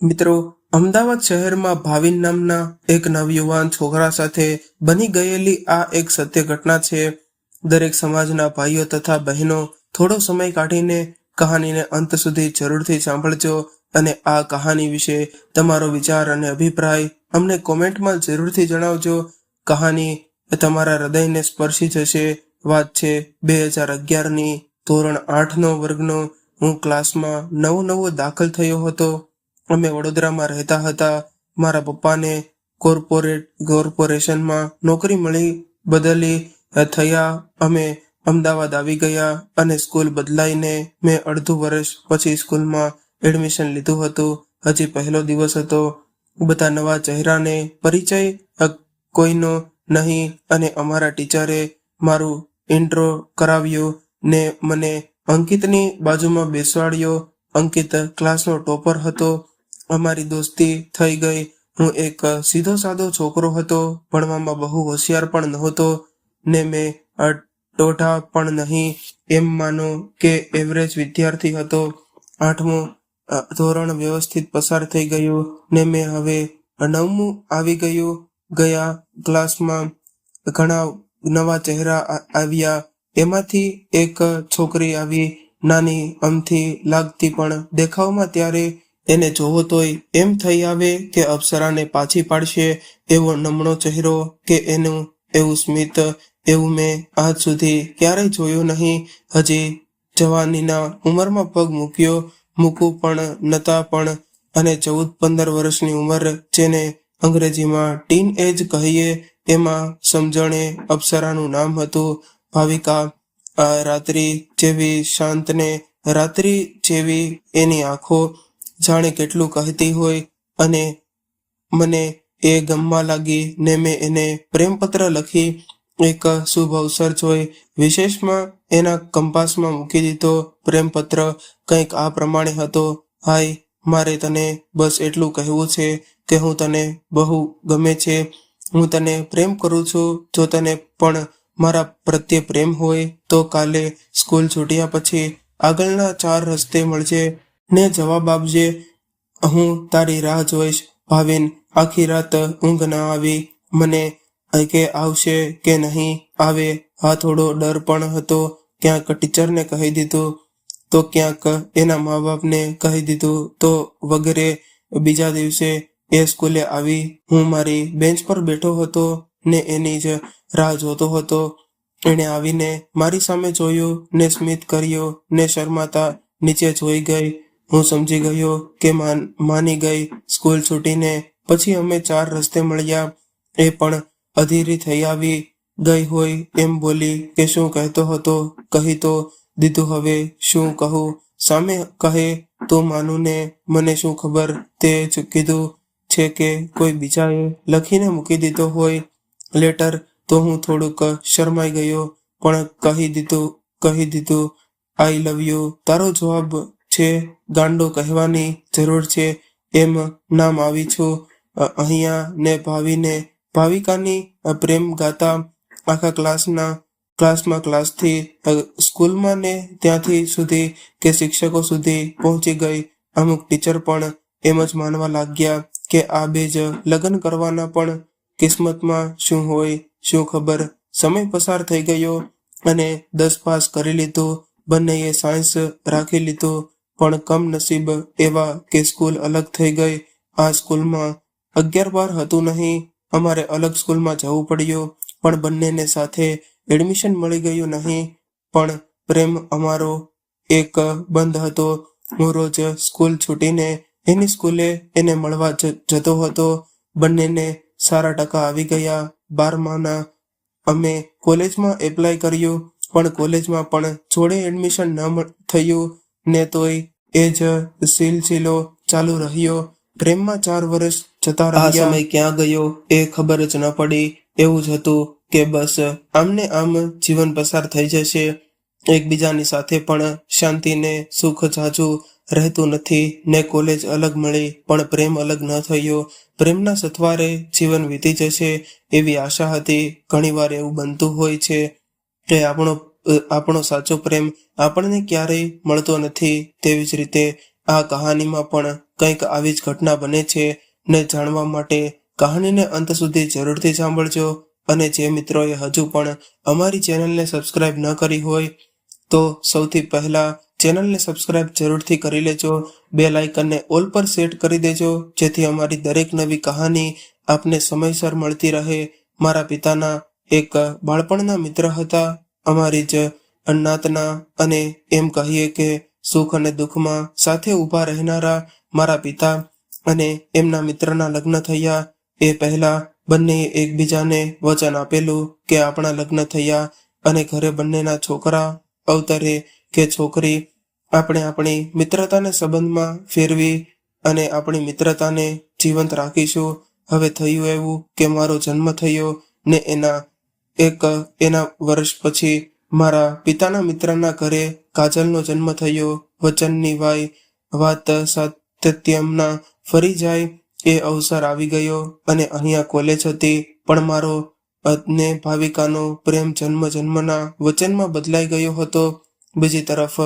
મિત્રો, અમદાવાદ શહેરમાં ભાવિન નામના એક નવયુવાન છોકરા સાથે બની ગયેલી આ એક સત્ય ઘટના છે. દરેક સમાજના ભાઈઓ તથા બહેનો થોડો સમય કાઢીને કહાનીને અંત સુધી જરૂરથી સાંભળજો અને આ કહાની વિશે તમારો વિચાર અને અભિપ્રાય અમને કોમેન્ટમાં જરૂરથી જણાવજો. કહાની તમારા હૃદયને સ્પર્શી જશે. વાત છે 2011ની ધોરણ 8નો વર્ગનો. હું ક્લાસમાં નવો દાખલ થયો હતો. અમે વડોદરામાં રહેતા હતા. મારા પપ્પાને કોર્પોરેશનમાં નોકરી બદલી થયા. અમે અમદાવાદ આવી ગયા અને સ્કૂલ બદલાઈને મેં અડધું વર્ષ પછી સ્કૂલમાં એડમિશન લીધું હતું. હજી પહેલો દિવસ હતો. બધા નવા ચહેરાને પરિચય કોઈનો નહીં અને અમારા ટીચરે મારું ઇન્ટ્રો કરાવ્યું ને મને અંકિતની બાજુમાં બેસાડ્યો. અંકિત ક્લાસનો ટોપર હતો. અમારી દોસ્તી થઈ ગઈ. હું એક સીધો સાદો છોકરો હતો. ભણવામાં બહુ હોશિયાર પણ નહોતો ને મેં ટોઠા પણ નહીં. એમ માનો કે એવરેજ વિદ્યાર્થી હતો. 8મું ધોરણ વ્યવસ્થિત પસાર થઈ ગયું ને મેં હવે 9મું આવી ગયું. ગયા ક્લાસમાં ઘણા નવા ચહેરા આવ્યા. એમાંથી એક છોકરી આવી, નાની અમથી લાગતી પણ દેખાવમાં ત્યારે એને જોવો તોય એમ થઈ આવે કે અપ્સરાને પાછી પાડશે એવો નમણો ચહેરો કે એનું એવું સ્મિત એવું મેં આજ સુધી ક્યારેય જોયું નહીં. હજી જવાનીના ઉંમરમાં પગ મૂકું પણ નતા પણ અને 14-15 વર્ષની ઉંમર જેને અંગ્રેજીમાં ટીન એજ કહીએ એમાં સમજણે અપ્સરાનું નામ હતું ભાવિકા. રાત્રિ જેવી શાંત ને રાત્રિ જેવી એની આંખો જાણે કેટલું કહેતી હોય અને મને એ ગમવા લાગી ને મેં એને પ્રેમપત્ર લખી. એક શુભ અવસર જોઈ વિશેષમાં એના કંપાસમાં મૂકી દીધો. પ્રેમપત્ર કંઈક આ પ્રમાણે હતો: હાય, મારે તને બસ એટલું કહેવું છે કે હું તને બહુ ગમે છે. હું તને પ્રેમ કરું છું. જો તને પણ મારા પ્રત્યે પ્રેમ હોય તો કાલે સ્કૂલ છૂટ્યા પછી આગળના 4 રસ્તે મળજે ને જવાબ આપજે. હું તારી રાહ જોઈશ. ભાવિન. આખી રાત ઊંઘ ન આવી. મને કે આવશે કે નહીં આવે આ થોડો ડર પણ હતો. ક્યાંક ટીચરને કહી દીધું તો ક્યાંક એના મા બાપને કહી દીધું તો વગેરે. બીજા દિવસે એ સ્કૂલે આવી. હું મારી બેન્ચ પર બેઠો હતો ને એની જ રાહ જોતો હતો. એણે આવીને મારી સામે જોયું ને સ્મિત કર્યો ને શરમાતા નીચે જોઈ ગઈ. હું સમજી ગયો કે માની ગઈ. સ્કૂલ છૂટીને પછી અમે 4 રસ્તે મળ્યા. એ પણ અધીરી થઈ આવી ગઈ હોય એમ બોલી કે શું કહેતો હતો કહી તો દીધું. હવે શું કહું? સામે કહે તો માનું ને મને શું ખબર તે જ કીધું છે કે કોઈ બીજાએ લખીને મૂકી દીધો હોય લેટર. તો હું થોડુંક શરમાઈ ગયો પણ કહી દીધું આઈ લવ યુ. તારો જવાબ છે ગાંડો કહેવાની જરૂર છે એમ નામ આવી છું અહીંયા ને ભાવિકાની પ્રેમ ગાતા આખા ક્લાસથી સ્કૂલમાં ને ત્યાંથી સુધી કે શિક્ષકો સુધી પહોંચી ગઈ. અમુક ટીચર પણ એમ જ માનવા લાગ્યા કે આ બે જ લગ્ન કરવાના. પણ કિસ્મતમાં શું હોય શું ખબર. સમય પસાર થઈ ગયો અને 10 પાસ કરી લીધું. બંનેએ સાયન્સ રાખી લીધું પણ કમનસીબ એવા કે સ્કૂલ અલગ થઈ ગઈ. આ સ્કૂલમાં 11-12 હતું નહીં. અમારે અલગ સ્કૂલમાં જવું પડ્યું પણ બંનેને સાથે એડમિશન મળી ગયું નહીં. પણ પ્રેમ અમારો એક બંધ હતો. હું રોજ સ્કૂલ છૂટીને એની સ્કૂલે એને મળવા જતો હતો. બંનેને સારા ટકા આવી ગયા 12માના. અમે કોલેજમાં એપ્લાય કર્યું પણ કોલેજમાં પણ જોડે એડમિશન ન થયું ને તોય એ જ સિલસિલો ચાલુ રહ્યો. પ્રેમમાં 4 વર્ષ જતા રહ્યા. આ સમય ક્યાં ગયો એ ખબર જ ન પડી. એવું જ હતું કે બસ આમને આમ જીવન પસાર થઈ જશે. એકબીજાની સાથે પણ શાંતિને સુખ જાજુ રહેતું નથી ને કોલેજ અલગ મળી પણ પ્રેમ અલગ ન થયો. પ્રેમના સથવારે જીવન વીતી જશે એવી આશા હતી. ઘણીવાર એવું બનતું હોય છે કે આપણો સાચો પ્રેમ આપણને ક્યારેય મળતો નથી. તેવી જ રીતે આ કહાનીમાં પણ કંઈક આવી જ ઘટના બને છે ને જાણવા માટે કહાનીને અંત સુધી જરૂરથી સાંભળજો. અને જે મિત્રોએ હજુ પણ અમારી ચેનલને સબસ્ક્રાઇબ ન કરી હોય તો સૌથી પહેલા ચેનલને સબસ્ક્રાઇબ જરૂરથી કરી લેજો. બેલ આઇકનને ઓલ પર સેટ કરી દેજો જેથી અમારી દરેક નવી કહાની આપને સમયસર મળતી રહે. મારા પિતાના એક બાળપણના મિત્ર હતા, અમારી જ અજ્ઞાતના, અને એમ કહીએ કે સુખ અને દુઃખમાં સાથે ઊભા રહેનારા મારા પિતા અને એમના મિત્રના લગ્ન થયા. એ પહેલા બંનેએ એકબીજાને વચન આપેલું કે આપણા લગ્ન થયા અને ઘરે બંનેના છોકરા અવતરે કે છોકરી, આપણે આપણી મિત્રતાને સંબંધમાં ફેરવી અને આપણી મિત્રતાને જીવંત રાખીશું. હવે થયું એવું કે મારો જન્મ થયો ને એના વર્ષ પછી મારા પિતાના મિત્રના ઘરે કાજલનો જન્મ થયો. વચનની વાત સાતત્યમના ફરી જાય એ અવસર આવી ગયો અને અહીંયા કોલેજ હતી, પણ મારો અને ભાવિકાનો પ્રેમ જન્મના વચનમાં બદલાઈ ગયો હતો. બીજી તરફ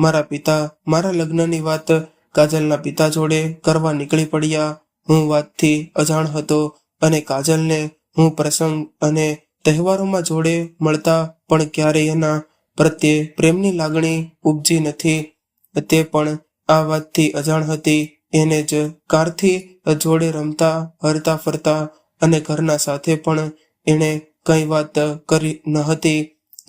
મારા પિતા મારા લગ્નની વાત કાજલના પિતા જોડે કરવા નીકળી પડ્યા. હું વાતથી અજાણ હતો અને કાજલને હું પ્રસંગ અને તહેવારોમાં જોડે મળતા પણ ક્યારેય એના પ્રત્યે પ્રેમની લાગણી ઉપજી નથી. તે પણ આ વાતથી અજાણ હતી. એને જ કારથી જોડે રમતા, હરતા ફરતા અને ઘરના સાથે પણ એણે કંઈ વાત કરી ન હતી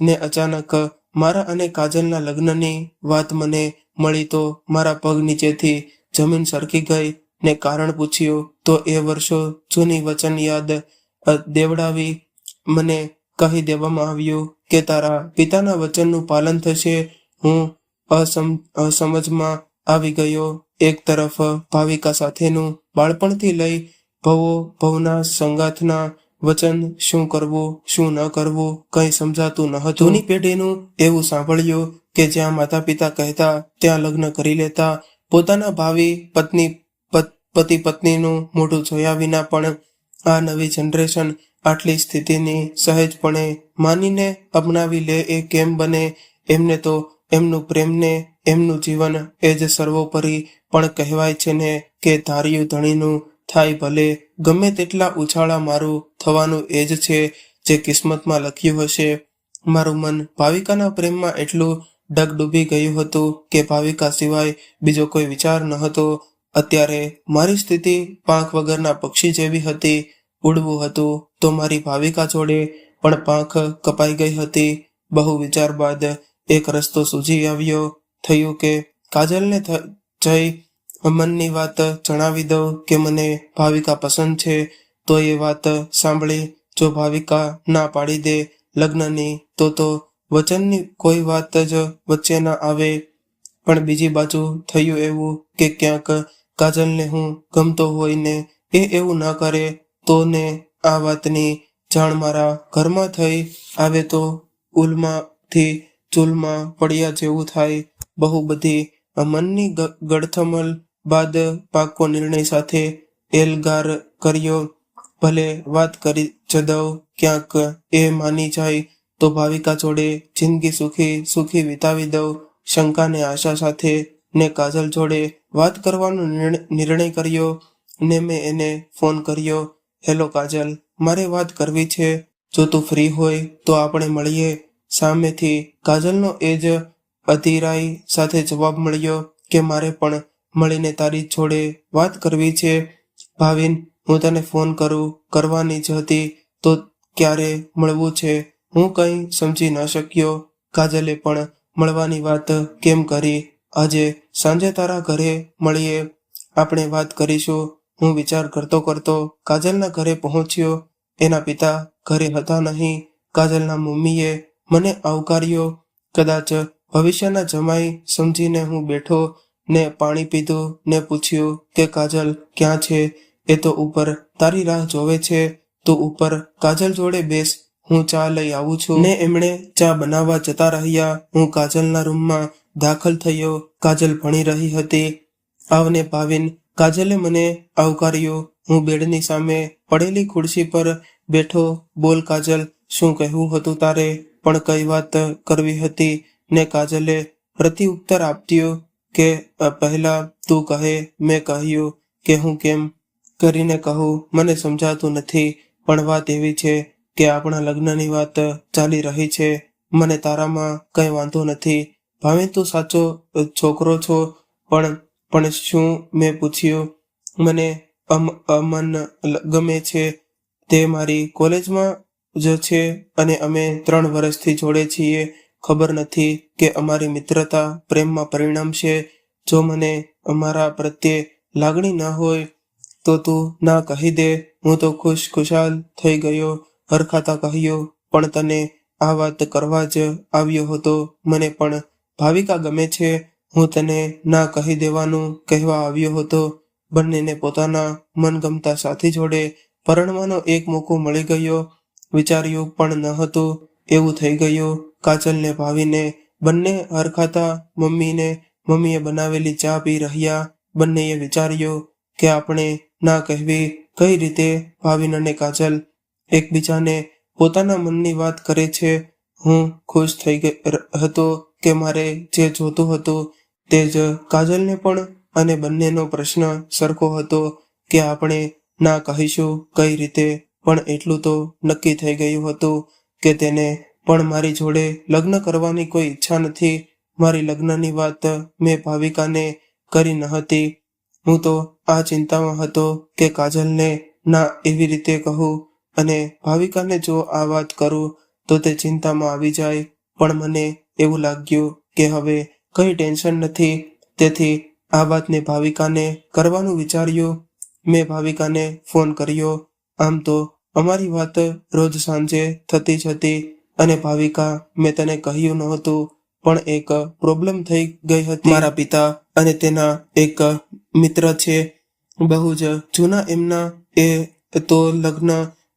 ને અચાનક મારા અને કાજલના લગ્નની વાત મને મળી તો મારા પગ નીચેથી જમીન સરકી ગઈ ને કારણ પૂછ્યું તો એ વર્ષો જૂની વચન યાદ દેવડાવી મને કહી દેવામાં આવ્યું કે તારા પિતાના વચનનું પાલન થશે. હું અસમજમાં આવી ગયો. એક તરફ ભાવિકા સાથેનું બાળપણથી લઈ ભવના સંગાથના વચન, શું કરવું શું ન કરવું કંઈ સમજાતું ન હતું. જૂની પેઢીનું એવું સાંભળ્યું કે જ્યાં માતા પિતા કહેતા ત્યાં લગ્ન કરી લેતા. પોતાના ભાવિ પતિ પત્નીનું મોઢું જોયા વિના પણ આ નવી જનરેશન આટલી સ્થિતિની સહેજપણે માનીને અપનાવી લે એ કેમ બને? એમને તો એમનું પ્રેમને એમનું જીવન એ જ સર્વોપરી પણ કહેવાય છે ને કે ધાર્યું ધણીનું થાય ભલે. ગમે તેટલા ઉછાળા મારું થવાનું એ જ છે જે કિસ્મતમાં લખ્યું હશે. મારું મન ભાવિકાના પ્રેમમાં એટલું ડગડૂબી ગયું હતું કે ભાવિકા સિવાય બીજો કોઈ વિચાર ન હતો. અત્યારે મારી સ્થિતિ પાંખ વગરના પક્ષી જેવી હતી. ઉડવું હતું તો મારી ભાવિકા જોડે પણ પાંખ કપાઈ ગઈ હતી. બહુ વિચાર બાદ એક રસ્તો સૂઝી આવ્યો. થયું કે કાજલને જઈ મનની વાત જણાવી દઉં કે મને ભાવિકા પસંદ છે. તો એ વાત સાંભળી જો ભાવિકા ના પાડી દે લગ્નની તો વચનની કોઈ વાત જ વચ્ચે ના આવે. પણ બીજી બાજુ થયું એવું કે ક્યાંક કાજલને હું ગમતો હોય ને એ એવું ના કરે તો ને આ વાતની જાણ મારા ઘરમાં થઈ આવે તો ઉલમાંથી ચૂલમાં પડ્યા જેવું થાય. બહુ બધી મનની ગળથમલ બાદ પાકો નિર્ણય સાથે એલગાર કર્યો. ભલે વાત કરી જ દઉં, ક્યાંક એ માની જાય તો ભાવિકા જોડે જિંદગી સુખી વિતાવી દઉં. શંકાને આશા સાથે ને કાજલ જોડે વાત કરવાનો નિર્ણય કર્યો ને મેં એને ફોન કર્યો. હેલો કાજલ, મારે વાત કરવી છે. જો તું ફ્રી હોય તો આપણે મળીએ. સામેથી કાજલનો એ જ અધીરાઈ સાથે જવાબ મળ્યો કે મારે પણ મળીને તારી જોડે વાત કરવી છે. ભાવિન, હું તને ફોન કરવાની જ હતી તો ક્યારે મળવું છે? હું કંઈ સમજી ન શક્યો. કાજલે પણ મળવાની વાત કેમ કરી? આજે સાંજે તારા ઘરે મળીએ, આપણે વાત કરીશું. હું વિચાર કરતો કાજલના ઘરે પહોંચ્યો. એના પિતા ઘરે હતા નહીં. કાજલના મમ્મીએ મને આવકાર્યો. કદાચ ભવિષ્યના જમાઈ સમજીને હું બેઠો ને પાણી પીધું ને પૂછ્યું કે કાજલ ક્યાં છે? એ તો ઉપર તારી રાહ જોવે છે. તું ઉપર કાજલ જોડે બેસ, હું ચા લઈ આવું છું. ને એમણે ચા બનાવવા જતા રહ્યા. હું કાજલના રૂમમાં દાખલ થયો. કાજલ ભણી રહી હતી. આવને ભાવિન. કાજલે મને આવકાર્યો. હું બેડની સામે પડેલી ખુરશી પર બેઠો. બોલ કાજલ, શું કહેવું હતું તારે? પણ કઈ વાત કરવી હતી? ને કાજલે પ્રત્યુત્તર આપ્યો કે પહેલા તું કહે. મેં કહ્યું કે હું કેમ કરીને કહું, મને સમજાતું નથી. પણ વાત એવી છે કે આપણા લગ્નની વાત ચાલી રહી છે. મને તારામાં કંઈ વાંધો નથી. ભાવિન, તું સાચો છોકરો છો. પણ શું? મેં પૂછ્યું. મને અમન ગમે છે. તે મારી કોલેજમાં જ છે અને અમે 3 વર્ષથી જોડે છીએ. ખબર નથી કે અમારી મિત્રતા પ્રેમમાં પરિણમશે. જો મને અમારા પ્રત્યે લાગણી ન હોય તો તું ના કહી દે. હું તો ખુશાલ થઈ ગયો. હરખાતા કહ્યું, પણ તને આ વાત કરવા જ આવ્યો હતો. મને પણ ભાવિકા ગમે છે. હું તને ના કહી દેવાનું કહેવા આવ્યો હતો. બંનેને પોતાના મનગમતા સાથી જોડે પરણવાનો એક મોકો મળી ગયો. વિચાર્યું પણ ન હતું એવું થઈ ગયું. કાજલને ભાવિને બંને હરખાતા મમ્મીએ બનાવેલી ચા પી રહ્યા. બંનેએ વિચાર્યું કે આપણે ના કહેવી કઈ રીતે. ભાવિન અને કાજલ એકબીજાને પોતાના મનની વાત કરે છે. હું ખુશ થઈ હતો કે મારે જે જોતું હતું તે જ કાજલને પણ, અને બંનેનો પ્રશ્ન સરખો હતો કે આપણે ના કહીશું કઈ રીતે. પણ એટલું તો નક્કી થઈ ગયું હતું કે તેને પણ મારી જોડે લગ્ન કરવાની કોઈ ઈચ્છા નથી. મારી લગ્નની વાત મેં ભાવિકાને કરી ન હતી. હું તો આ ચિંતામાં હતો કે કાજલને ના એવી રીતે કહું અને ભાવિકાને જો આ વાત કરું તો તે ચિંતામાં આવી જાય. પણ મને એવું લાગ્યું કે હવે કંઈ ટેન્શન નથી. તેથી આ વાતને ભાવિકાને કરવાનું વિચાર્યું. મેં ભાવિકાને ફોન કર્યો. આમ તો અમારી વાત રોજ સાંજે થતી જ હતી. અને ભાવિકા, મેં તને કહ્યું નહોતું પણ એક પ્રોબ્લેમ થઈ ગઈ હતી. મારા પિતા અને તેના એક મિત્ર છે, બહુ જ જૂના. એમના તો લગ્ન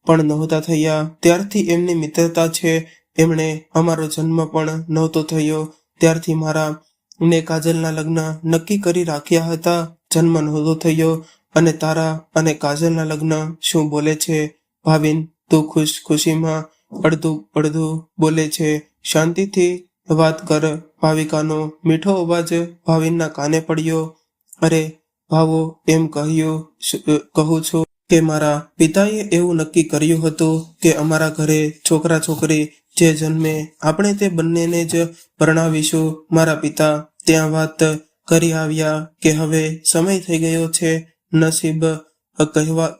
પણ નહોતા થયા ત્યારથી એમની મિત્રતા છે. એમણે અમારો જન્મ પણ નહોતો થયો ત્યારથી મારા ને કાજલના લગ્ન નક્કી કરી રાખ્યા હતા. જન્મ નહોતો થયો અને તારા અને કાજલના લગ્ન શું બોલે છે ભાવિન? તું ખુશીમાં અડધું બોલે છે. શાંતિથી વાત કર. ભાવિકાનો મીઠો અવાજ ભાવિનના કાને પડ્યો. અરે ભાવો, એમ કહું છું કે મારા પિતાએ એવું નક્કી કર્યું હતું કે અમારા ઘરે છોકરા છોકરી જે જન્મે આપણે તે બંનેને જ પરણાવીશું. મારા પિતા ત્યાં વાત કરી આવ્યા કે હવે સમય થઈ ગયો છે. નસીબ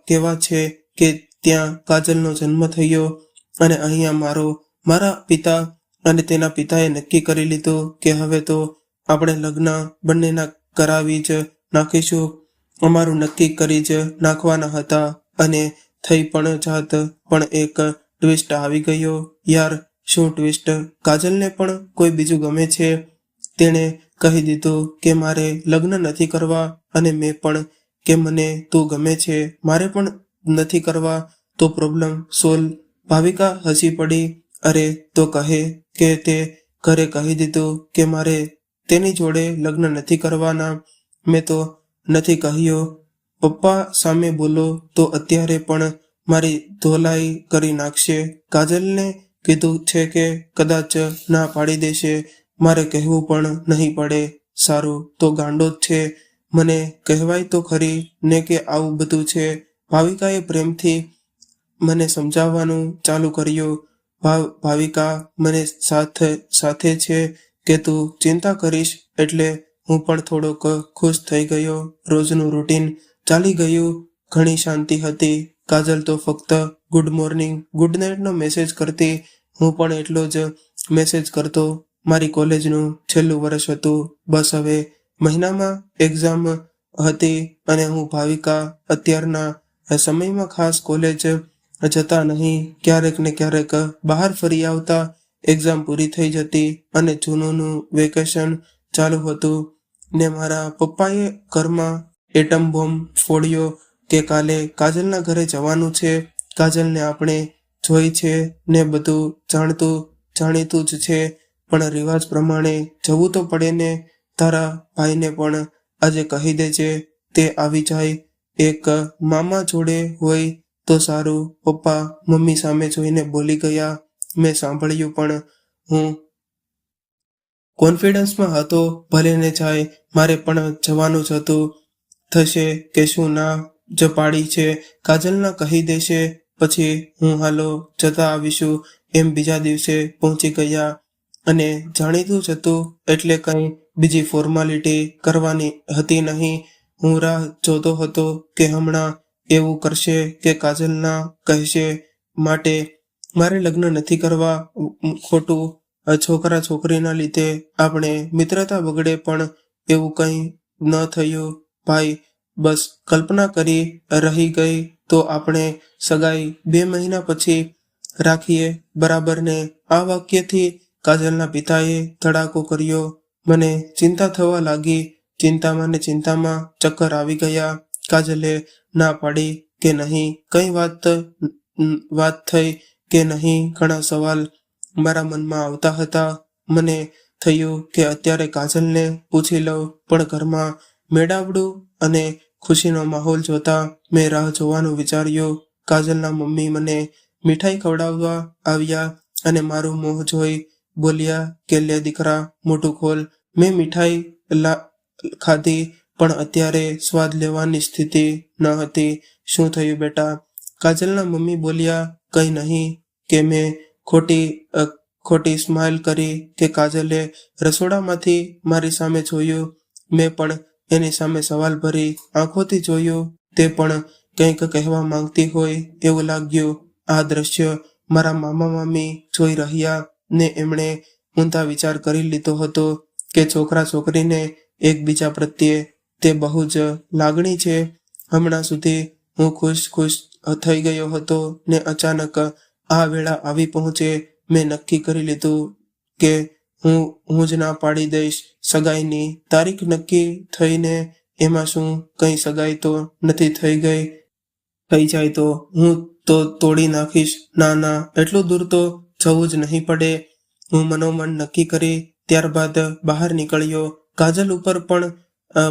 કેવા છે કે ત્યાં કાજલનો જન્મ થયો અને અહીંયા મારા પિતા અને તેના પિતાએ નક્કી કરી લીધું કે હવે તો આપણે લગ્ન બંનેના કરાવી જ નાખીશું. અમારું નક્કી કરી જ નાખવાના હતા અને થઈ પણ જાત. પણ એક ટ્વિસ્ટ આવી ગયો. યાર, શું ટ્વિસ્ટ? કાજલને પણ કોઈ બીજું ગમે છે. તેણે કહી દીધું કે મારે લગ્ન નથી કરવા અને મેં પણ કે મને તું ગમે છે. મારે પણ નથી કરવા. તો પ્રોબ્લેમ સોલ્વ. ભાવિકા હસી પડી. અરે તો કહે કે તે ઘરે કહી દીધું કે મારે તેની જોડે લગ્ન નથી કરવાના. મેં તો નથી કહ્યું. પપ્પા સામે બોલો તો અત્યારે પણ મારી ધોલાઈ કરી નાખશે. કાજલને કીધું છે કે કદાચ ના પાડી દેશે. મારે કહેવું પણ નહીં પડે. સારું, તો ગાંડો જ છે. મને કહેવાય તો ખરી ને કે આવું બધું છે. ભાવિકાએ પ્રેમથી મને સમજાવવાનું ચાલુ કર્યું. ભાવિકા, મને સાથે છે કે તું ચિંતા કરીશ એટલે હું પણ થોડોક ખુશ થઈ ગયો. રોજનું રૂટીન ચાલી ગયું. ઘણી શાંતિ હતી. કાજલ તો ફક્ત ગુડ મોર્નિંગ ગુડ નાઇટનો મેસેજ કરતી. હું પણ એટલો જ મેસેજ કરતો. મારી કોલેજનું છેલ્લું વર્ષ હતું. બસ હવે મહિનામાં એક્ઝામ હતી અને હું ભાવિકા અત્યારના સમયમાં ખાસ કોલેજ જતા નહીં. ક્યારેક ને ક્યારેક બહાર ફરી આવતા. એક્ઝામ પૂરી થઈ જતી અને જૂનનું વેકેશન ચાલુ હતું ને મારા પપ્પાએ ઘરમાં એટમ બોમ્બ ફોડ્યો કે કાલે કાજલના ઘરે જવાનું છે. કાજલને આપણે જોઈ છે ને બધું જાણીતું જ છે. પણ રિવાજ પ્રમાણે જવું તો પડે ને. તારા ભાઈને પણ આજે કહી દેજે તે આવી જાય. એક મામા જોડે હોય તો સારું. પપ્પા મમ્મી સામે જોઈને બોલી ગયા. મેં સાંભળ્યું પણ હું કોન્ફિડન્સમાં હતો, ભલે ને જાય, મારે પણ જવાનું જ હતું. થશે કે શું ના જ પાડી છે, કાજલના કહી દેશે, પછી હું હાલો જતા આવીશું એમ બીજા દિવસે પહોંચી ગયા. અને જાણીતું જ હતું એટલે કંઈ બીજી ફોર્માલિટી કરવાની હતી નહીં. હું રાહ જોતો હતો કે હમણાં એવું કરશે કે કાજલના કહેશે માટે મારે લગ્ન નથી કરવા. ખોટું છોકરા છોકરીના લીધે આપણે મિત્રતા બગડે, પણ એવું કંઈ ન થયું ભાઈ. બસ કલ્પના કરી રહી ગઈ તો આપણે સગાઈ 2 મહિના પછી રાખીએ, બરાબર ને? આ વાક્યથી કાજલના પિતાએ ધડાકો કર્યો. મને ચિંતા થવા લાગી. ચિંતામાં ને ચિંતામાં ચક્કર આવી ગયા. કાજલે ના પાડી કે નહીં, કઈ વાત થઈ કે નહીં, ઘણા સવાલ મારા મનમાં આવતા હતા. મને થયું કે અત્યારે કાજલને પૂછી લઉં, પણ ઘરમાં મેળાવડું અને ખુશીનો માહોલ જોતા મેં રાહ જોવાનું વિચાર્યું. કાજલના મમ્મી મને મીઠાઈ ખવડાવવા આવ્યા અને મારું મોં જોઈ બોલ્યા કે લે દીકરા મોઢું ખોલ. મેં મીઠાઈ ખાધી, પણ અત્યારે સ્વાદ લેવાની સ્થિતિ ન હતી. શું થયું બેટા? કાજલના મમ્મી બોલ્યા કંઈ નહીં. કે મેં ખોટી સ્માઇલ કરી કે કાજલે રસોડામાંથી મારી સામે જોયું. મેં પણ એની સામે સવાલ ભરી આંખોથી જોયું. તે પણ કંઈક કહેવા માંગતી હોય એવું લાગ્યું. આ દ્રશ્ય મારા મામા મામી જોઈ રહ્યા ને એમણે ઊંધા વિચાર કરી લીધો હતો કે છોકરા છોકરીને એકબીજા પ્રત્યે તે બહુ જ લાગણી છે. હમણાં સુધી હું ખુશ થઈ ગયો હતો ને અચાનક આ વેળા આવી પહોંચે. મેં નક્કી કરી લીધું કે હું જ ના પાડી દઈશ. સગાઈની તારીખ નક્કી થઈને એમાં શું, કંઈ સગાઈ તો નથી થઈ જાય તો હું તો તોડી નાખીશ. ના, એટલું દૂર તો જવું જ નહીં પડે. હું મનોમન નક્કી કરી ત્યારબાદ બહાર નીકળ્યો. કાજલ ઉપર પણ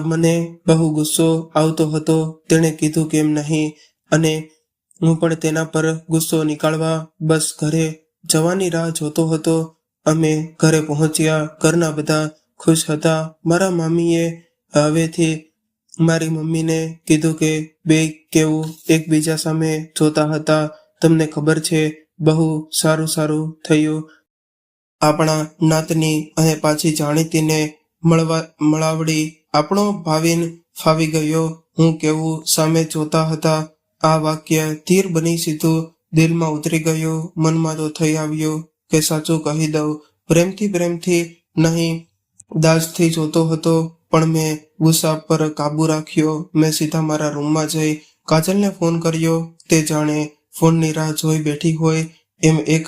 મને બહુ ગુસ્સો આવતો હતો. તેણે કીધું કેમ નહીં, અને હું પણ તેના પર ગુસ્સો નીકાળવા બસ ઘરે જવાની રાહ જોતો હતો. અમે ઘરે પહોંચ્યા. ઘરના બધા ખુશ હતા. મારા મામીએ હવેથી મારી મમ્મીને કીધું કે બે કેવું એકબીજા સામે જોતા હતા. તમને ખબર છે, બહુ સારું થયું. આપણા નાતની અને પાછી જાણીતીને મળાવડી. આપણો ભાવિન ફાવી ગયો. હું કેવું સામે જોતા હતા. આ વાક્ય તીર બની સીધું દિલમાં ઉતરી ગયું. મનમાં તો થઈ આવ્યું કે સાચું કહી દઉં. પ્રેમથી નહીં, દાજથી જોતો હતો, પણ મેં ગુસ્સા પર કાબુ રાખ્યો. મેં સીધા મારા રૂમમાં જઈ કાજલને ફોન કર્યો. તે જાણે ફોનની રાહ જોઈ બેઠી હોય એમ એક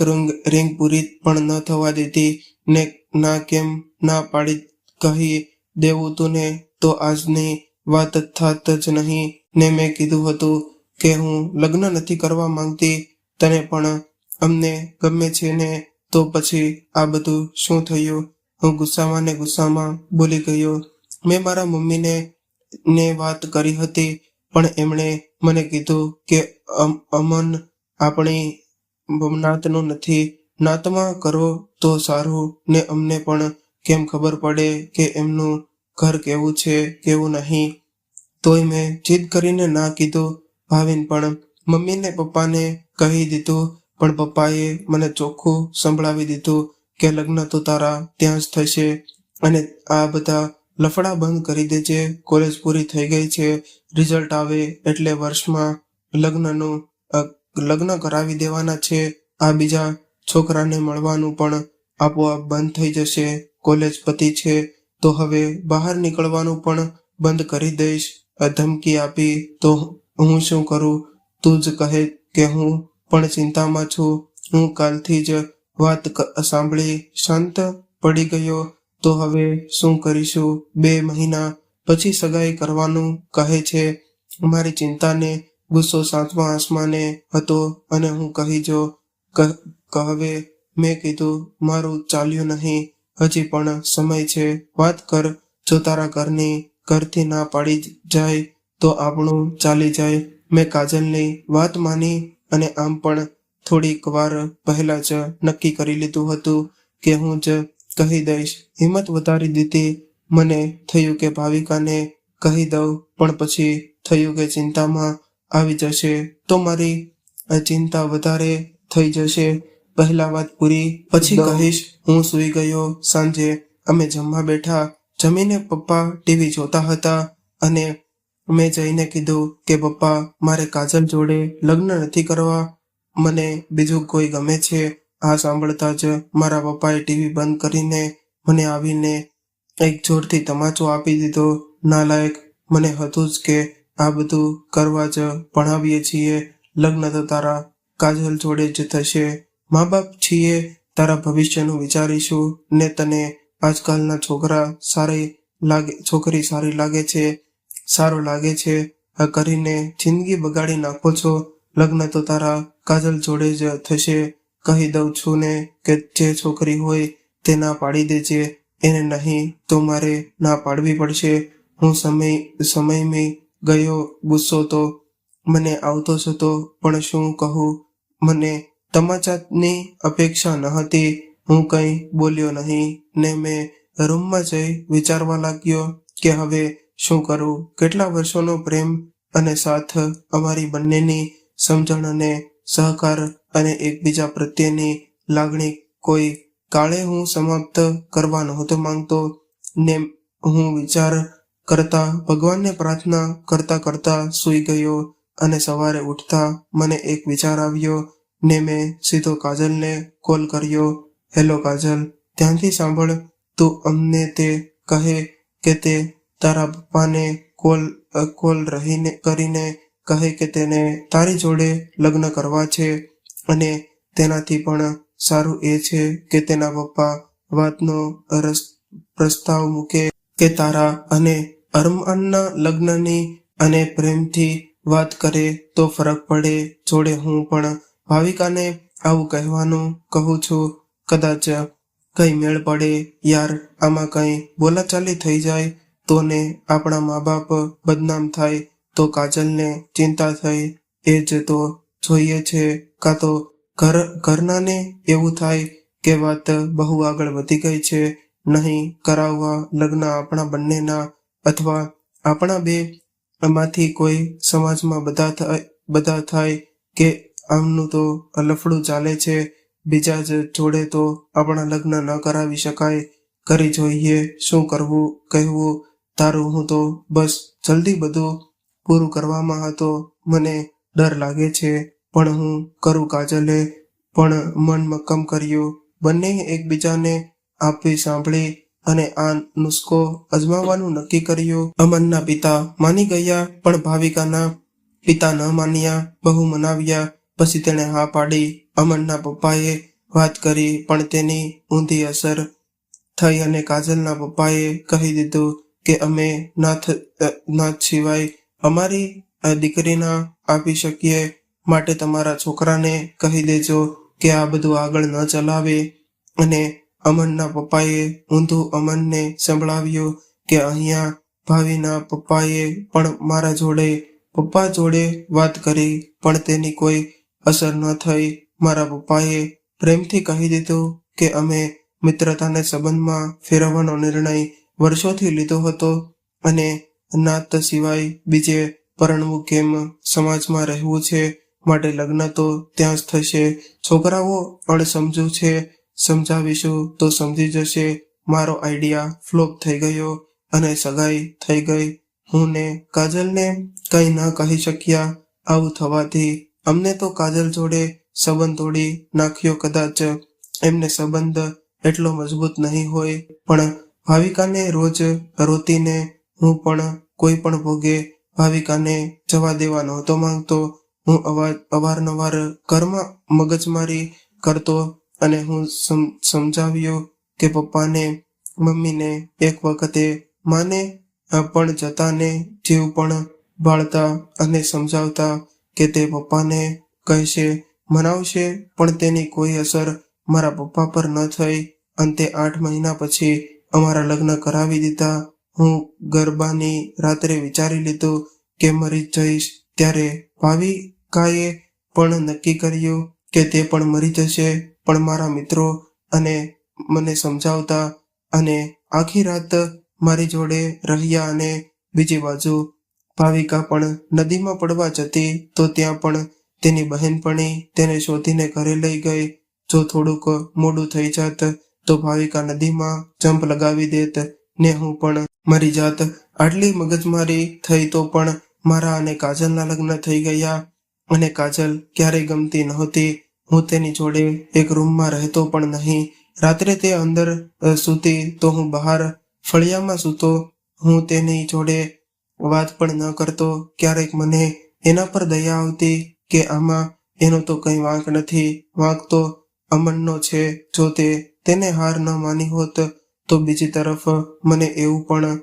રિંગ પૂરી પણ ન થવા દીધી ને ના કેમ ના પાડી કહી દેવું તું ને તો આજની વાત થાત જ નહીં ને. મેં કીધું હતું કે હું લગ્ન નથી કરવા માંગતી. તને પણ અમને ગમે છે ને, તો પછી આ બધું શું થયું? હું ગુસ્સામાં બોલી ગયો. મેં મારા મમ્મીને વાત કરી હતી, પણ એમણે મને કીધું કે અમન આપણી નાતનું નથી. નાતમાં કરો તો સારું ને અમને પણ કેમ ખબર પડે કે એમનું ઘર કેવું છે કેવું નહીં. તોય મેં જીદ કરીને ના કીધું. ભાવિન પણ મમ્મીને પપ્પાને કહી દીધું, પણ પપ્પાએ મને ચોખ્ખું સંભળાવી દીધું કે લગ્ન તો તારા ત્યાં જ થશે અને આ બધા લફડા બંધ કરી દેજે. કોલેજ પૂરી થઈ ગઈ છે, રિઝલ્ટ આવે એટલે વર્ષમાં લગ્ન કરાવી દેવાના છે. આ બીજા છોકરાને મળવાનું પણ આપોઆપ બંધ થઈ જશે. કોલેજ પતી છે તો હવે બહાર નીકળવાનું પણ બંધ કરી દઈશ. ધમકી આપી તો હું શું કરું? તું જ કહે કે હું પણ ચિંતામાં છું. હું કાલથી જ વાત સાંભળી શાંત પડી ગયો. તો હવે શું કરીશું? 2 મહિના પછી સગાઈ કરવાનું કહે છે. મારી ચિંતાને ગુસ્સો 7મા આસમાને હતો અને હું હવે મેં કીધું મારું ચાલ્યું નહીં. હજી પણ સમય છે, વાત કર. જો તારા ઘરથી ના પાડી જાય તો આપણું ચાલી જાય. મેં કાજલની વાત માની અને આમ પણ થોડીક વાર પહેલા જ નક્કી કરી લીધું હતું કે હું જ કહી દઈશ. હિંમત વધારી દીધી. મને થયું કે ભાવિકાને કહી દઉં, પણ પછી થયું કે ચિંતામાં આવી જશે તો મારી ચિંતા વધારે થઈ જશે. પહેલા વાત પૂરી પછી કહીશ. હું સૂઈ ગયો. સાંજે અમે જમવા બેઠા. જમીને પપ્પા ટીવી જોતા હતા અને મેં જઈને કીધું કે પપ્પા, મારે કાજલ જોડે લગ્ન નથી કરવા, મને બીજું કોઈ ગમે છે. આ સાંભળતા જ મારા પપ્પાએ ટીવી બંધ કરીને મને આવીને એક જોરથી તમાચો આપી દીધો. નાલાયક, મને હતું જ કે આ બધું કરવા જ ભણાવીએ છીએ. લગ્ન તો તારા કાજલ જોડે જ થશે. મા બાપ છીએ, તારા ભવિષ્યનું વિચારીશું ને તને આજકાલના છોકરી સારી લાગે છે, સારું લાગે છે, આ કરીને જિંદગી બગાડી નાખો છો. લગ્ન તો તારા કાજલ જોડે જ થશે. કહી દઉં છું ને કે જે છોકરી હોય તે ના પાડી દેજે. એને નહીં તો મારે ના પાડવી પડશે. હું સમયમાં ગયો. ગુસ્સો તો મને આવતો જ હતો, પણ શું કહું? મને તમાચાની અપેક્ષા ન હતી. હું કંઈ બોલ્યો નહીં ને મેં રૂમમાં જઈ વિચારવા લાગ્યો કે હવે શું કરું. કેટલા વર્ષોનો પ્રેમ અને સાથ, અમારી બંનેની સમજણ અને સહકાર અને એકબીજા પ્રત્યેની લાગણી કોઈ કાળે હું સમાપ્ત કરવા નહોતો માંગતો. ને હું વિચાર કરતા, ભગવાનને પ્રાર્થના કરતા સૂઈ ગયો અને સવારે ઉઠતા મને એક વિચાર આવ્યો ને મેં સીધો કાજલને કોલ કર્યો. હેલો કાજલ, ધ્યાનથી સાંભળ. તું અમને તે કહે કે તે તારા પપ્પાને કોલ કરીને કહે કે તેને તારી જોડે લગ્ન કરવા છે, અને તેનાથી પણ સારું એ છે કે તેના પપ્પા વાતનો પ્રસ્તાવ મૂકે કે તારા અને અરમાનના લગ્નની અને પ્રેમથી વાત કરે તો ફરક પડે. જોડે હું પણ ભાવિકાને આવું કહેવાનું કહું છું. કદાચ કઈ મેળ પડે. યાર, આમાં કઈ બોલાચાલી થઈ જાય તો ને આપણા મા બાપ બદનામ થાય તો કાજલને ચિંતા થઈ. એ જ તો જોઈએ છે. કાં તો ઘરનાને એવું થાય કે વાત બહુ આગળ વધી ગઈ છે, નહીં કરાવવા લગ્ન આપણા બંનેના, અથવા આપણા બે માંથી કોઈ. સમાજમાં બધા થાય કે આમનું તો લફડું ચાલે છે, બીજા જ જોડે તો આપણા લગ્ન ન કરાવી શકાય. કરી જોઈએ. શું કરવું, કહેવું તારું? હું તો બસ જલ્દી બધું પૂરું કરવામાં હતો. મને ડર લાગે છે, પણ હું કરું. કાજલે પણ મન મક્કમ કર્યું. બંનેએ એકબીજાને આપવી સાંભળી અને આ નુસ્ખો અજમાવવાનું નક્કી કર્યું. અમનના પિતા માની ગયા, પણ ભાવિકાના પિતા ન માન્યા. બહુ મનાવ્યા પછી તેણે હા પાડી. અમનના પપ્પાએ વાત કરી, પણ તેની ઊંધી અસર થઈ અને કાજલના પપ્પાએ કહી દીધું કે અમે નાથ સિવાય અમારી દીકરી ના આપી શકીએ, માટે તમારા છોકરાને કહી દેજો કે આ બધું આગળ ન ચલાવે. અને અમનના પપ્પાએ ઊંધું અમનને સંભળાવ્યું કે અહીંયા ભાવિના પપ્પાએ પણ મારા પપ્પા જોડે વાત કરી, પણ તેની કોઈ અસર ન થઈ. મારા પપ્પાએ પ્રેમથી કહી દીધું કે અમે મિત્રતાને સંબંધમાં ફેરવવાનો નિર્ણય વર્ષોથી લીધો હતો, અને નાત સિવાય બીજે પરણવું કેમ, સમાજમાં રહેવું છે, માટે લગ્ન તો ત્યાં જ થશે. છોકરાઓ અણસમજુ છે, સમજાવીશું તો સમજી જશે. મારો આઈડિયા ફ્લોપ થઈ ગયો અને સગાઈ થઈ ગઈ. હું ને કાજલને કંઈ ન કહી શક્યા. આવું થવાથી અમને તો કાજલ જોડે સંબંધ તોડી નાખ્યો. કદાચ એમને સંબંધ એટલો મજબૂત નહીં હોય, પણ ભાવિકાને રોજ રોતીને હું પણ કોઈ પણ ભોગે ભાવિકાને જવા દેવા નહોતો માંગતો. હું અવારનવાર ઘરમાં મગજમારી કરતો અને હું સમજાવ્યો કે પપ્પાને, મમ્મીને. એક વખતે માને પણ જતાને જીવ પણ બાળતા અને સમજાવતા કે તે પપ્પાને કહેશે, મનાવશે, પણ તેની કોઈ અસર મારા પપ્પા પર ન થઈ. અંતે 8 મહિના પછી અમારા લગ્ન કરાવી દીધા. હું ગરબાની રાત્રે વિચારી લીધું કે મરી જઈશ. ત્યારે ભાવિકાએ પણ નક્કી કર્યું કે તે પણ મરી જશે. પણ મારા મિત્રો અને મને સમજાવતા અને આખી રાત મારી જોડે રહ્યા. અને બીજી બાજુ ભાવિકા પણ નદીમાં પડવા જતી તો ત્યાં પણ તેની બહેનપણી તેને શોધીને ઘરે લઈ ગઈ. જો થોડુંક મોડું થઈ જાત તો ભાવિકા નદીમાં જંપ લગાવી દેત ને હું પણ મરી જાત. આટલી મગજમારી થઈ તો પણ મારા અને કાજલના લગ્ન થઈ ગયા. અને કાજલ ક્યારેય ગમતી નહોતી. હું તેની જોડે એક રૂમમાં રહેતો પણ નહીં. રાત્રે તે અંદર સૂતી તો હું બહાર ફળિયામાં સૂતો. હું તેની જોડે વાત પણ ન કરતો. ક્યારેક મને એના પર દયા આવતી કે આમાં એનો તો કંઈ વાંક નથી, વાંક તો અમનનો છે. જો તેને હાર ન માની હોત તો બીજી તરફ મને એવું પણ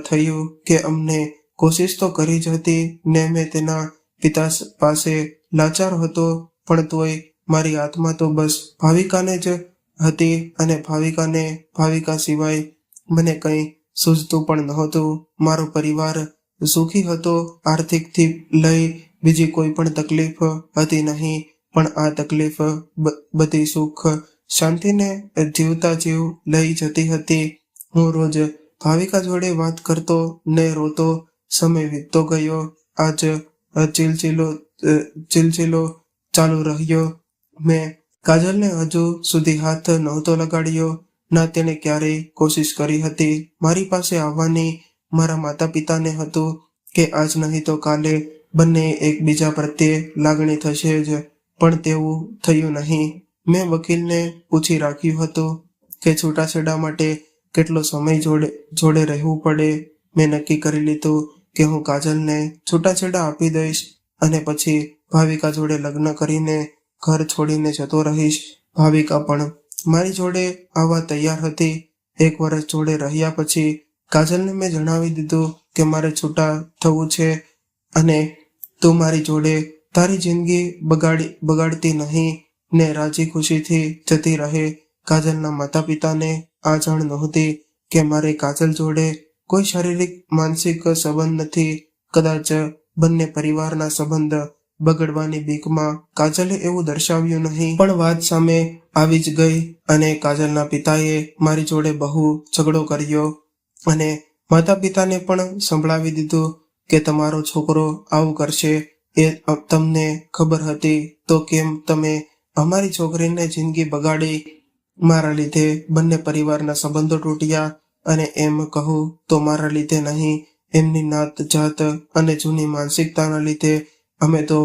થયું કે અમને કોશિશ તો કરી જ હતી ને મેં તેના પિતા પાસે લાચાર હતો, પણ તોય મારી આત્મા તો બસ ભાવિકાને જ હતી. અને ભાવિકા સિવાય મને કંઈ સૂઝતું પણ નહોતું. મારો પરિવાર સુખી હતો. આર્થિકથી લઈ બીજી કોઈ પણ તકલીફ હતી નહીં. પણ આ તકલીફ બધી સુખ શાંતિને જીવતા જીવ લઈ જતી હતી. હું રોજ ભાવિકા જોડે વાત કરતો ને રોતો. સમય વીતતો ગયો. આજ ચિલચિલો ચાલુ રહ્યો. મેં કાજલને હજુ સુધી હાથ નહોતો લગાડ્યો, ના તેણે ક્યારેય કોશિશ કરી હતી મારી પાસે આવવાની. મારા માતા પિતાને હતું કે આજ નહીં તો કાલે બંને એકબીજા પ્રત્યે લાગણી થશે જ, પણ તેવું થયું નહીં. મેં વકીલને પૂછી રાખ્યું હતું કે છૂટાછેડા માટે કેટલો સમય જોડે રહેવું પડે. મેં નક્કી કરી લીધું કે હું કાજલને છૂટાછેડા આપી દઈશ અને પછી ભાવિકા જોડે લગ્ન કરીને ઘર છોડીને જતો રહીશ. ભાવિકા પણ મારી જોડે આવવા તૈયાર હતી. 1 વર્ષ જોડે રહ્યા પછી કાજલને મેં જણાવી દીધું કે મારે છૂટા થવું છે અને તું મારી જોડે તારી જિંદગી બગાડતી નહીં ને રાજી ખુશીથી જતી રહે. કાજલના માતા પિતાને આ જાણ નહોતી કે મારે કાજલ જોડે કોઈ શારીરિક માનસિક સંબંધ નથી. કદાચ બંને પરિવારના સંબંધ બગડવાની બીકમાં કાજલે એવું દર્શાવ્યું નહીં, પણ વાત સામે આવી જ ગઈ. અને કાજલના પિતાએ મારી જોડે બહુ ઝઘડો કર્યો અને માતા પિતાને પણ સંભળાવી દીધું કે તમારો છોકરો આવું કરશે. એ તમને ખબર હતી તો કેમ તમે અમારી છોકરીને જિંદગી બગાડી? મારા લીધે બંને પરિવારના સંબંધો તૂટ્યા. અને એમ કહું તો મારા લીધે નહીં, એમની નાત જાત અને જૂની માનસિકતાના લીધે. અમે તો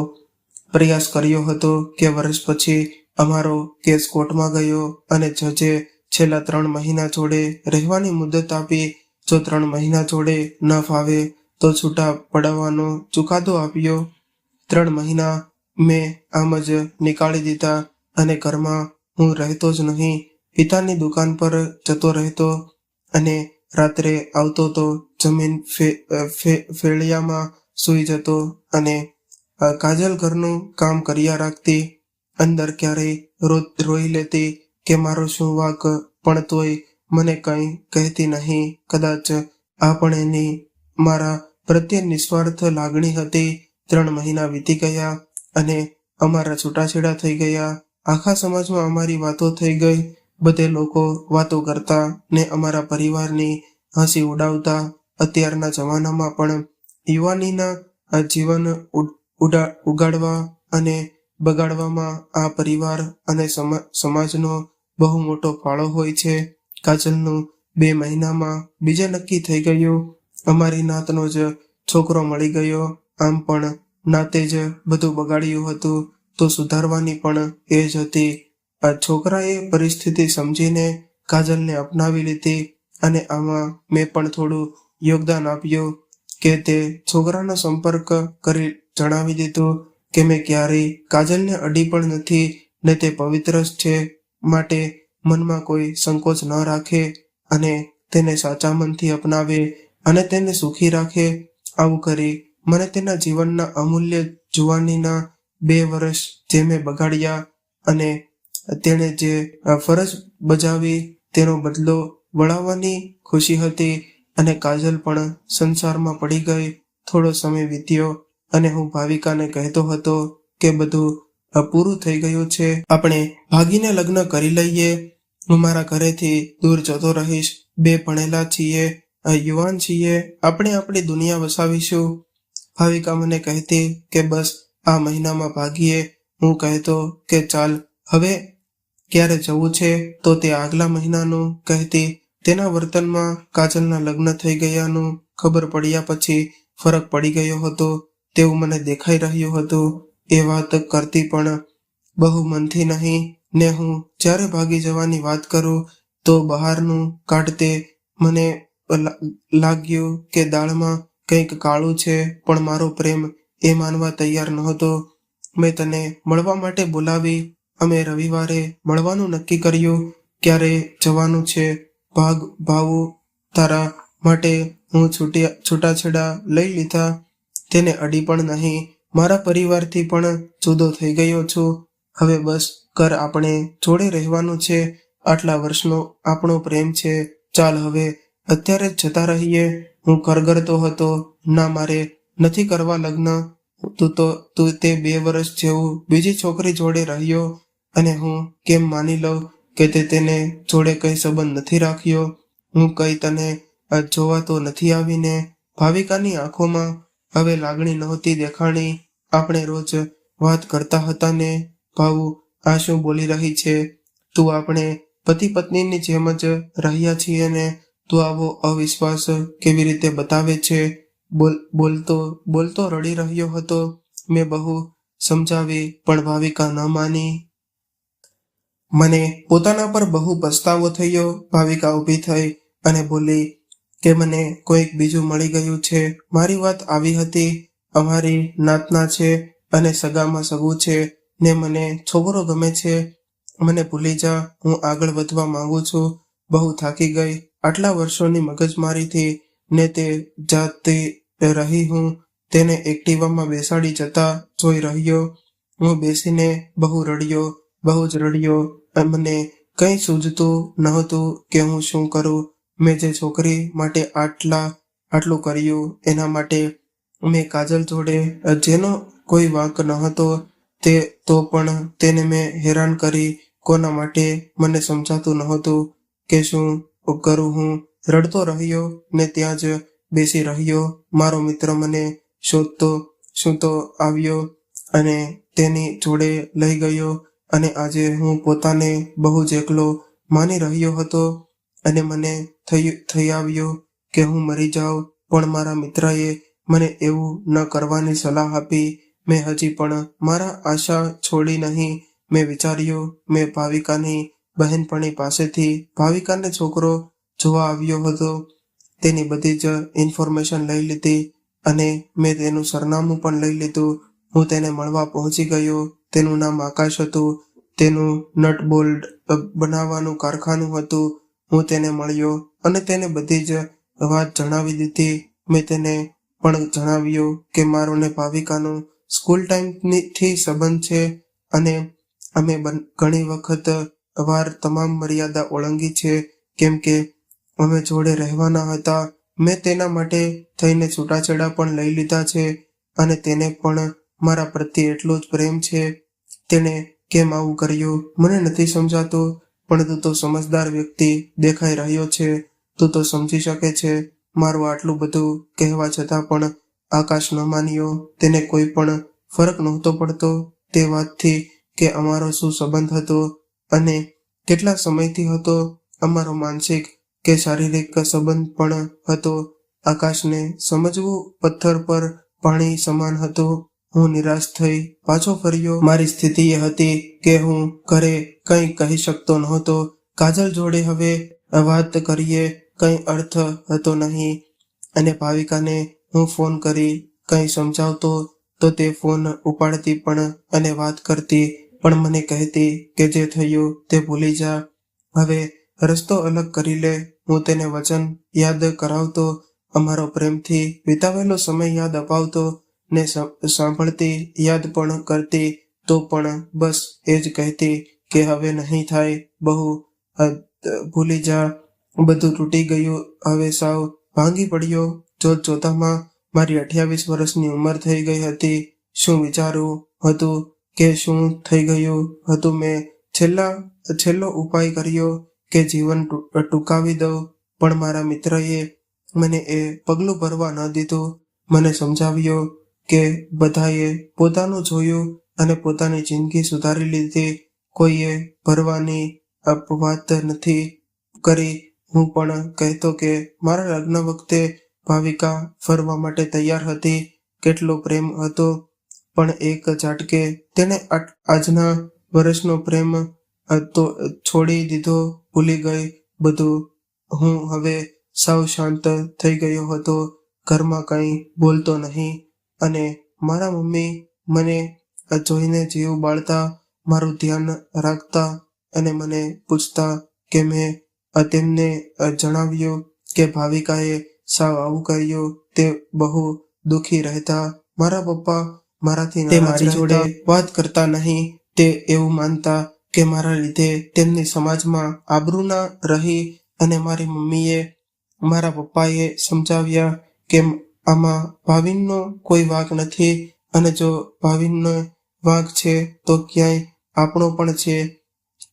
પ્રયાસ કર્યો હતો કે વર્ષ પછી અમારો કેસ કોર્ટમાં ગયો અને જજે છેલ્લા 3 મહિના જોડે રહેવાની મુદત આપી. જો 3 મહિના જોડે ન ફાવે તો છૂટા પડાવવાનો ચુકાદો આપ્યો. 3 મહિના મેં આમ જ નીકાળી દીધા અને ઘરમાં હું રહેતો જ નહીં. પિતાની દુકાન પર જતો રહેતો અને રાત્રે આવતો તો જમીન ફેળિયામાં સૂઈ જતો. અને કાજલ ઘરનું કામ કર્યા રાખતી. અંદર ક્યારેય રોઈ લેતી કે મારો શું વાંક, પણ તોય મને કંઈ કહેતી નહીં. કદાચ આ પણ એની મારા પ્રત્યે નિસ્વાર્થ લાગણી હતી. 3 મહિના વીતી ગયા અને અમારા છૂટાછેડા થઈ ગયા. આખા સમાજમાં અમારી વાતો થઈ ગઈ. બધે લોકો વાતો કરતા ને અમારા પરિવારની હસી ઉડાવતા. અત્યારના જમાનામાં પણ યુવાનીના જીવન ઉગાડવા અને બગાડવામાં આ પરિવાર અને સમાજનો બહુ મોટો ફાળો હોય છે. કાજલનું 2 મહિનામાં બીજે નક્કી થઈ ગયું. અમારી નાતનો જ છોકરો મળી ગયો. આમ પણ નાતે જ બધું બગાડ્યું હતું તો સુધારવાની પણ એ જ હતી. આ છોકરાએ પરિસ્થિતિ સમજીને કાજલને અપનાવી લીધી અને આમાં મેં પણ થોડું યોગદાન આપ્યું કે તે છોકરાનો સંપર્ક કરી જણાવી દીધું કે મેં ક્યારેય કાજલને અડી પણ નથી ને તે પવિત્ર જ છે. માટે મનમાં કોઈ સંકોચ ન રાખે અને તેને સાચા મનથી અપનાવે અને તેને સુખી રાખે. આવું કરી મને તેના જીવનના અમૂલ્ય જુવાનીના 2 વર્ષ જે મેં બગાડ્યા અને તેણે જે ફરજ બજાવી તેનો બદલો વળાવવાની ખુશી હતી. અને કાજલ પણ સંસારમાં પડી ગઈ. થોડો સમય વીત્યો અને હું ભાવિકાને કહેતો હતો કે બધું પૂરું થઈ ગયું છે, આપણે ભાગીને લગ્ન કરી લઈએ. હું મારા ઘરેથી દૂર જતો રહીશ. બે ભણેલા છીએ, યુવાન છીએ, આપણે આપણી દુનિયા વસાવીશું. ભાવિકા મને કહેતી કે બસ આ મહિનામાં ભાગીએ. હું કહેતો કે ચાલ હવે ક્યારે જવું છે તો તે આગલા મહિનાનું કહેતી. તેના વર્તનમાં કાજલના લગ્ન થઈ ગયાનું ખબર પડ્યા પછી ફરક પડી ગયો હતો તેવું મને દેખાઈ રહ્યું હતું. એ વાત કરતી પણ બહુ મનથી નહીં ને હું જ્યારે ભાગી જવાની વાત કરું તો બહારનું કાઢતે મને લાગ્યું કે દાળમાં કંઈક કાળું છે, પણ મારો પ્રેમ એ માનવા તૈયાર નહોતો. મેં તને મળવા માટે બોલાવી. અમે રવિવારે મળવાનું નક્કી કર્યું. ક્યારે જવાનું છે ભાવુ? તારા માટે હું છૂટાછેડા લઈ લીધા. તેને અડી પણ નહીં. મારા પરિવારથી પણ જુદો થઈ ગયો છું. હવે બસ કર, આપણે જોડે રહેવાનું છે. આટલા વર્ષનો આપણો પ્રેમ છે. ચાલ હવે અત્યારે જ જતા રહીએ. હું કરગરતો હતો. ના, મારે નથી કરવા લગ્ન. તું તે 2 વર્ષ જેવું બીજી છોકરી જોડે રહ્યો અને હું કેમ માની લઉં કે તે તેને જોડે કઈ સંબંધ નથી રાખ્યો? હું કઈ તને જોવા તો નથી આવીને? ભાવિકાની આંખોમાં હવે લાગણી નહોતી દેખાણી. આપણે રોજ વાત કરતા હતા ને. ભાવુ, આ શું બોલી રહી છે તું? આપણે પતિ પત્નીની જેમ જ રહ્યા છીએ ને તું આવો અવિશ્વાસ કેવી રીતે બતાવે છે? બોલતો રડી રહ્યો હતો. મેં બહુ સમજાવી પણ ભાવિકા ન માની. મને પોતાના પર બહુ પસ્તાવો થયો. ભાવિકા ઊભી થઈ અને બોલી કે મને કોઈક બીજું મળી ગયું છે. મારી વાત આવી હતી, અમારી નાતના છે અને સગામાં સગું છે ને મને છોકરો ગમે છે. મને ભૂલી જા, હું આગળ વધવા માંગુ છું. બહુ થાકી ગઈ આટલા વર્ષોની મગજમારીથી ને તે જાતી રહી. હું તેને એક્ટિવામાં બેસાડી જતા જોઈ રહ્યો. હું બેસીને બહુ રડ્યો, બહુ જ રડ્યો. મને કંઈ સૂઝતું નહોતું કે હું શું કરું. મેં જે છોકરી માટે આટલું કર્યું એના માટે મેં કાજલ જોડે જેનો કોઈ વાંક નહોતો તે તો પણ તેને મેં હેરાન કરી. કોના માટે મને સમજાતું નહોતું કે શું કરું. હું રડતો રહ્યો ને ત્યાં જ બેસી રહ્યો. મારો મિત્ર મને શોધતો આવ્યો અને તેની જોડે લઈ ગયો અને આજે હું પોતાને બહુ જ એકલો માની રહ્યો હતો અને મને થઈ આવ્યું કે હું મરી જાઉં. પણ મારા મિત્રએ મને એવું ન કરવાની સલાહ આપી. મેં હજી પણ મારા આશા છોડી નહીં. મેં વિચાર્યું, મેં ભાવિકાની બહેનપણી પાસેથી ભાવિકાને છોકરો જોવા આવ્યો હતો તેની બધી જ ઇન્ફોર્મેશન લઈ લીધી અને મેં તેનું સરનામું પણ લઈ લીધું. હું તેને મળવા પહોંચી ગયો. તેનું નામ આકાશ હતું. તેનું નટ બોલ્ટ બનાવવાનું કારખાનું હતું. હું તેને મળ્યો અને તેને બધી જ વાત જણાવી દીધી. મેં તેને પણ જણાવ્યું કે મારો ને ભાવિકાનો સ્કૂલ ટાઈમથી સંબંધ છે અને અમે ઘણી વખત તમામ મર્યાદા ઓળંગી છે કેમ કે અમે જોડે રહેવાના હતા. મેં તેના માટે થઈને છૂટાછેડા પણ લઈ લીધા છે અને તેને પણ મારા પ્રત્યે એટલો જ પ્રેમ છે. તેણે કેમ આવું કર્યું મને નથી સમજાતું, પણ તું તો સમજદાર વ્યક્તિ દેખાઈ રહ્યો છે. તું તો સમજી શકે છે. મારું આટલું બધું કહેવા છતાં પણ આકાશ ન માન્યો. તેને કોઈ પણ ફરક નહોતો પડતો તે વાતથી કે અમારો શું સંબંધ હતો અને કેટલા સમયથી હતો. અમારો માનસિક કે શારીરિક સંબંધ પણ હતો. આકાશને સમજવું પથ્થર પર પાણી સમાન હતું. હું નિરાશ થઈ પાછો ફર્યો. મારી સ્થિતિ એ હતી કે હું ઘરે કંઈ કહી શકતો નહોતો. કાજલ જોડે હવે વાત કરીએ કંઈ અર્થ હતો નહીં અને ભાવિકાને હું ફોન કરી કંઈ સમજાવતો તો તે ફોન ઉપાડતી પણ અને વાત કરતી પણ મને કહેતી કે જે થયું તે ભૂલી જા, હવે રસ્તો અલગ કરી લે. હું તેને વચન યાદ કરાવતો, અમારો પ્રેમથી વિતાવેલો સમય યાદ અપાવતો ને સાંભળતી યાદ પણ કરતી તો પણ બસ એ જ કહેતી કે હવે નહીં થાય, બહુ ભૂલી જા, બધું તૂટી ગયું, હવે સાવ ભાંગી પડ્યો. જોતજોતામાં મારી 28 વર્ષની ઉંમર થઈ ગઈ હતી. શું વિચારવું હતું કે શું થઈ ગયું હતું. મેં છેલ્લો ઉપાય કર્યો કે જીવન ટૂંકાવી દઉં, પણ મારા મિત્રએ મને એ પગલું ભરવા ન દીધું. મને સમજાવ્યો કે બધાએ પોતાનું જોયું અને પોતાની જિંદગી સુધારી લીધી, કોઈએ ભરવાની વાત નથી કરી. હું પણ કહેતો કે મારા લગ્ન વખતે ભાવિકા ફરવા માટે તૈયાર હતી, કેટલો પ્રેમ હતો, પણ એક ઝાટકે તેણે આજના વર્ષનો પ્રેમ તો છોડી દીધો, ભૂલી ગઈ બધું. હું હવે સાવ શાંત થઈ ગયો હતો, ઘરમાં કંઈ બોલતો નહીં, અને મારા મમ્મી મને જોઈને જીવ બાળતા, મારું ધ્યાન રાખતા અને મને પૂછતા કે મેં તેમને જણાવ્યું કે ભાવિકાએ સાવ આવું કર્યું. તે બહુ દુઃખી રહેતા. મારા પપ્પા મારાથી મારી જોડે વાત કરતા નહીં. તે એવું માનતા કે મારા લીધે તેમની સમાજમાં આબરૂ ના રહી, અને મારી મમ્મીએ મારા પપ્પાએ સમજાવ્યા કે આમાં ભાવિનનો કોઈ વાંક નથી, અને જો ભાવિનનો વાંક છે તો ક્યાંય આપણો પણ છે,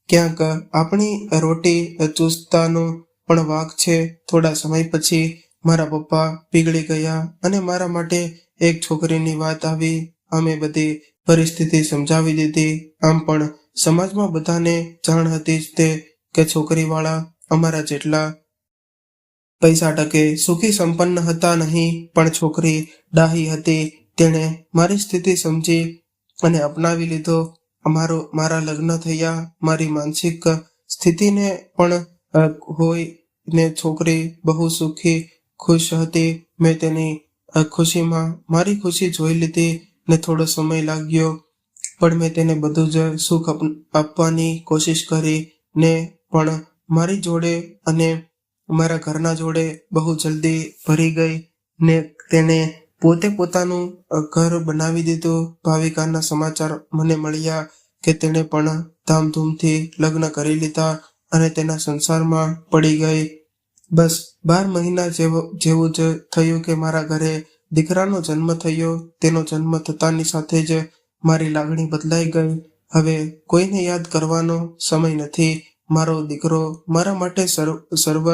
ક્યાંક આપણી રોટી ચૂસતાનો પણ વાંક છે. થોડા સમય પછી મારા પપ્પા પીગળી ગયા અને મારા માટે એક છોકરીની વાત આવી. અમે બધી પરિસ્થિતિ સમજાવી દીધી. આમ પણ સમાજમાં બધાને જાણ હતી જ તે કે છોકરીવાળા અમારા જેટલા પૈસા ટકે સુખી સંપન્ન હતા નહીં, પણ છોકરી ડાહી હતી. તેણે મારી સ્થિતિ સમજી અને અપનાવી લીધો. મારા લગ્ન થયા. મારી માનસિક સ્થિતિને પણ હોય ને છોકરી બહુ સુખી ખુશ હતી. મેં તેની ખુશીમાં મારી ખુશી જોઈ લીધી ને થોડો સમય લાગ્યો, પણ મેં તેને બધું જ સુખ આપવાની કોશિશ કરી ને પણ મારી જોડે અને મારા ઘરના જોડે બહુ જલ્દી ભરી ગઈ ને તેને પોતે પોતાનું ઘર બનાવી દીધું. ભાવિકાના સમાચાર મને મળ્યા કે તેણે પણ ધામધૂમથી લગ્ન કરી લીધા અને તેના સંસારમાં પડી ગઈ. બસ 12 મહિના જેવું જ થયું કે મારા ઘરે દીકરાનો જન્મ થયો. તેનો જન્મ થતાની સાથે જ મારી લાગણી બદલાઈ ગઈ. હવે કોઈને યાદ કરવાનો સમય નથી. મારો દીકરો મારા માટે સર્વસ્વ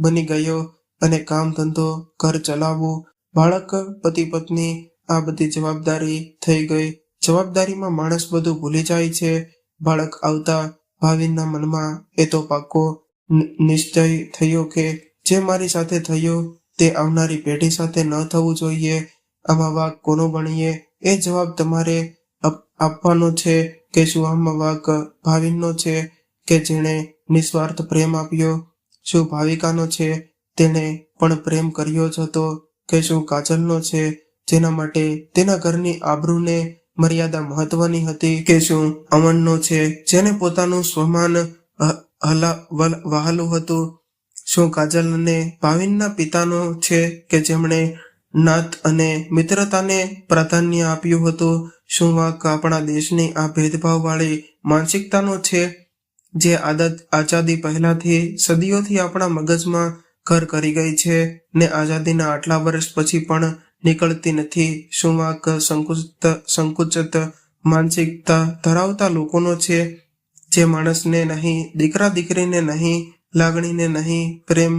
બની ગયો, અને કામ ધંધો, ઘર ચલાવવું, બાળક, પતિ પત્ની, આ બધી જવાબદારી થઈ ગઈ. જવાબદારીમાં માણસ બધું ભૂલી જાય છે. બાળક આવતા ભાવિનના મનમાં એ તો પાક્કો નિશ્ચય થયો કે જે મારી સાથે થયો તે આવનારી પેઢી સાથે ન થવું જોઈએ. આમાં વાંક કોનો ગણીએ? એ જવાબ તમારે આપવાનો છે કે શું આમાં વાંક ભાવિનનો છે કે જેણે નિસ્વાર્થ પ્રેમ આપ્યો? શું ભાવિકાનો છે, તેણે પણ પ્રેમ કર્યો જ હતો? કે શું કાજલનો છે, જેના માટે તેના ઘરની આબરૂને મર્યાદા મહત્વની હતી? કે શું અમનનો છે, જેને પોતાનું સ્વમાન વહાલું હતું? શું કાજલ અને ભાવિનના પિતાનો છે કે જેમણે નાત અને મિત્રતાને પ્રાધાન્ય આપ્યું હતું? શું વાંક આપણા દેશની આ ભેદભાવવાળી માનસિકતાનો છે, જે આઝાદી પહેલાથી સદીઓથી આપણા મગજમાં ઘર કરી ગઈ છે ને આઝાદીના આટલા વર્ષ પછી પણ નીકળતી નથી? શું વાંક સંકુચિત માનસિકતા ધરાવતા લોકોનો છે, જે માણસને નહીં, દીકરા દીકરીને નહીં, લાગણીને નહીં, પ્રેમ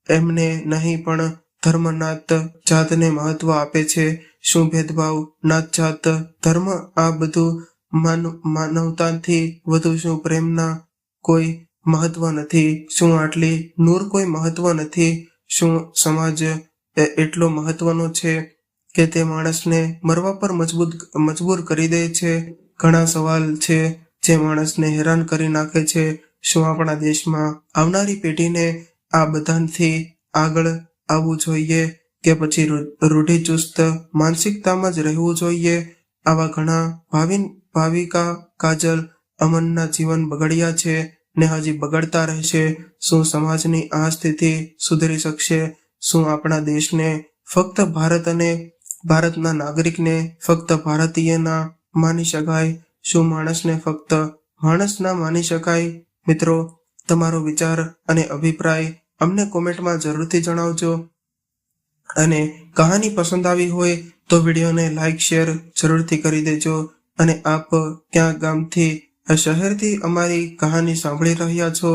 એમને નહીં, પણ ધર્મ, નાત, જાતને મહત્વ આપે છે? શું ભેદભાવ, નાત, જાત, ધર્મ આ બધું માનવતાથી વધુ શું પ્રેમના કોઈ મહત્વ નથી? શું આટલી નૂર કોઈ મહત્વ નથી? શું સમાજ એટલો મહત્વનો છે કે તે માણસને મરવા પર મજબૂર કરી દે છે? ઘણા સવાલ છે જે માણસને હેરાન કરી નાખે છે. શું આપણા દેશમાં આવનારી પેઢીને આ બધાથી આગળ આવવું જોઈએ કે પછી રૂઢિચુસ્ત માનસિકતામાં જ રહેવું જોઈએ? આવા ઘણા ભાવિકા, કાજલ, અમનના જીવન બગડ્યા છે ને હજી બગડતા રહેશે. શું સમાજની આ સ્થિતિ સુધરી શકશે? શું આપણા દેશને ફક્ત ભારત અને ભારતના નાગરિકને ફક્ત ભારતીય ના માની શકાય? શું માણસને ફક્ત માણસ ના માની શકાય? મિત્રો, તમારો વિચાર અને અભિપ્રાય અમને કોમેન્ટમાં જરૂરથી જણાવજો. અને કહાની પસંદ આવી હોય તો વિડીયોને લાઈક, શેર જરૂરથી કરી દેજો. અને આપ ક્યાં ગામથી, શહેરથી અમારી કહાની સાંભળી રહ્યા છો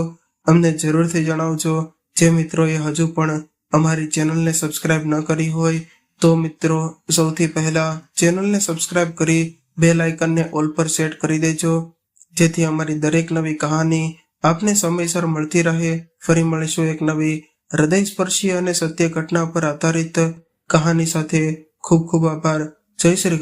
અમને જરૂરથી જણાવજો. જે મિત્રોએ હજુ પણ અમારી ચેનલને સબસ્ક્રાઇબ ન કરી હોય તો મિત્રો સૌથી પહેલા ચેનલને સબસ્ક્રાઇબ કરી બેલ આઇકનને ઓલ પર સેટ કરી દેજો, જેથી અમારી દરેક નવી કહાની આપને સમયસર મળતી રહે. ફરી મળીશું એક નવી હૃદયસ્પર્શી અને સત્ય ઘટના પર આધારિત કહાની સાથે. ખૂબ ખૂબ આભાર. જય શ્રી કૃષ્ણ.